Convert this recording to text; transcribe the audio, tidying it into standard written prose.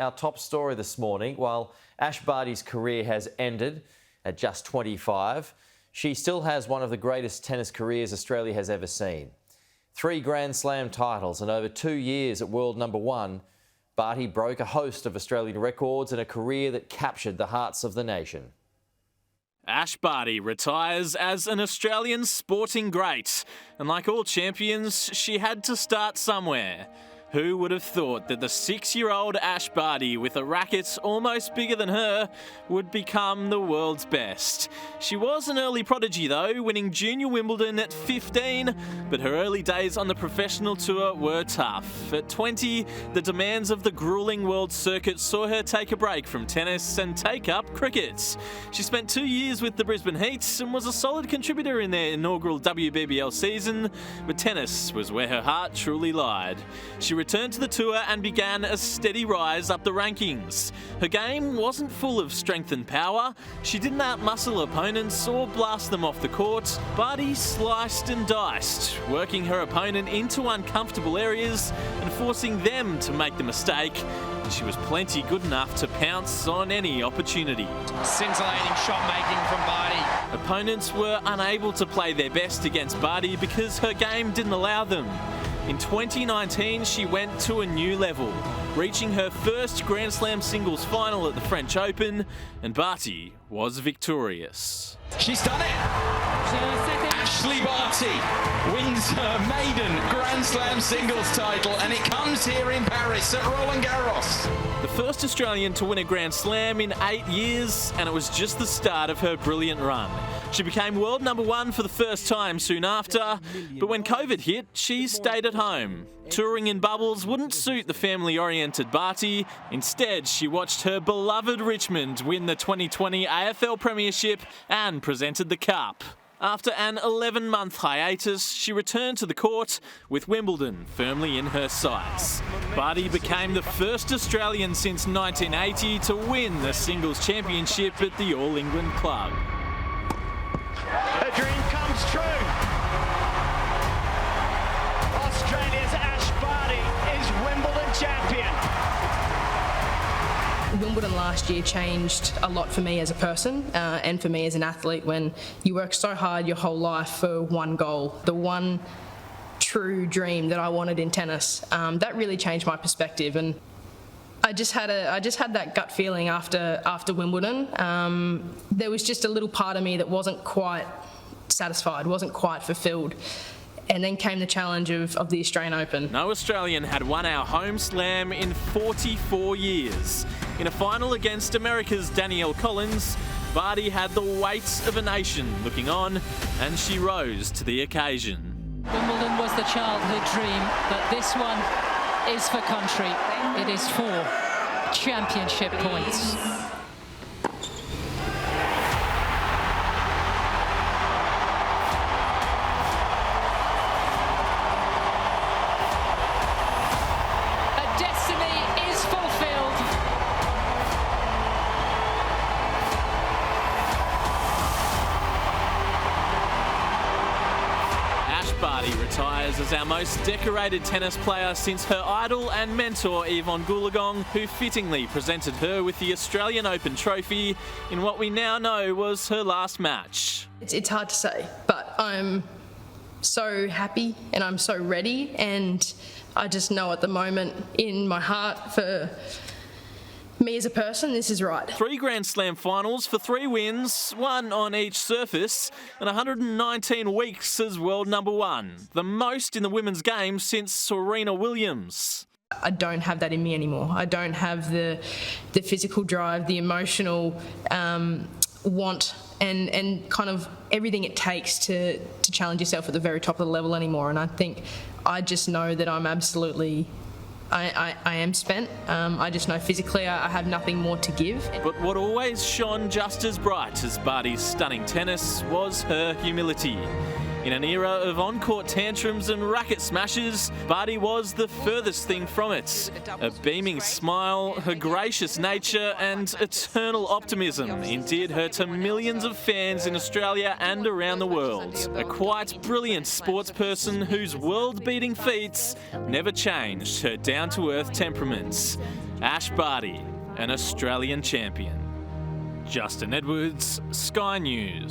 Our top story this morning, while Ash Barty's career has ended at just 25, she still has one of the greatest tennis careers Australia has ever seen. 3 Grand Slam titles and over 2 years at world number 1, Barty broke a host of Australian records in a career that captured the hearts of the nation. Ash Barty retires as an Australian sporting great, and like all champions, she had to start somewhere. Who would have thought that the 6-year-old Ash Barty, with a racket almost bigger than her, would become the world's best? She was an early prodigy though, winning Junior Wimbledon at 15, but her early days on the professional tour were tough. At 20, the demands of the gruelling world circuit saw her take a break from tennis and take up cricket. She spent 2 years with the Brisbane Heat and was a solid contributor in their inaugural WBBL season, but tennis was where her heart truly lied. She returned to the tour and began a steady rise up the rankings. Her game wasn't full of strength and power. She didn't outmuscle opponents or blast them off the court. Barty sliced and diced, working her opponent into uncomfortable areas and forcing them to make the mistake. And she was plenty good enough to pounce on any opportunity. Scintillating shot making from Barty. Opponents were unable to play their best against Barty because her game didn't allow them. In 2019, she went to a new level, reaching her first Grand Slam singles final at the French Open, and Barty was victorious. She's done it! Ash Barty wins her maiden Grand Slam singles title, and it comes here in Paris at Roland Garros. The first Australian to win a Grand Slam in 8 years, and it was just the start of her brilliant run. She became world number 1 for the first time soon after, but when COVID hit, she stayed at home. Touring in bubbles wouldn't suit the family-oriented Barty. Instead, she watched her beloved Richmond win the 2020 AFL Premiership and presented the Cup. After an 11-month hiatus, she returned to the court with Wimbledon firmly in her sights. Barty became the first Australian since 1980 to win the singles championship at the All England Club. A dream comes true. Australia's Ash Barty is Wimbledon champion. Wimbledon last year changed a lot for me as a person and for me as an athlete when you work so hard your whole life for one goal, the one true dream that I wanted in tennis. That really changed my perspective, and I just had that gut feeling after Wimbledon. There was just a little part of me that wasn't quite satisfied, wasn't quite fulfilled. And then came the challenge of the Australian Open. No Australian had won our home slam in 44 years. In a final against America's Danielle Collins, Barty had the weight of a nation looking on, and she rose to the occasion. Wimbledon was the childhood dream, but this one is for country. It is for championship points. Barty retires as our most decorated tennis player since her idol and mentor Yvonne Goolagong, who fittingly presented her with the Australian Open trophy in what we now know was her last match. It's hard to say, but I'm so happy and I'm so ready, and I just know at the moment in my heart for me as a person, this is right. 3 Grand Slam finals for 3 wins, 1 on each surface, and 119 weeks as world number 1. The most in the women's game since Serena Williams. I don't have that in me anymore. I don't have the physical drive, the emotional want and kind of everything it takes to challenge yourself at the very top of the level anymore. And I think I just know that I'm absolutely... I am spent. I just know physically I have nothing more to give. But what always shone just as bright as Barty's stunning tennis was her humility. In an era of on-court tantrums and racket smashes, Barty was the furthest thing from it. A beaming smile, her gracious nature and eternal optimism endeared her to millions of fans in Australia and around the world. A quite brilliant sports person whose world-beating feats never changed her down-to-earth temperaments. Ash Barty, an Australian champion. Justin Edwards, Sky News.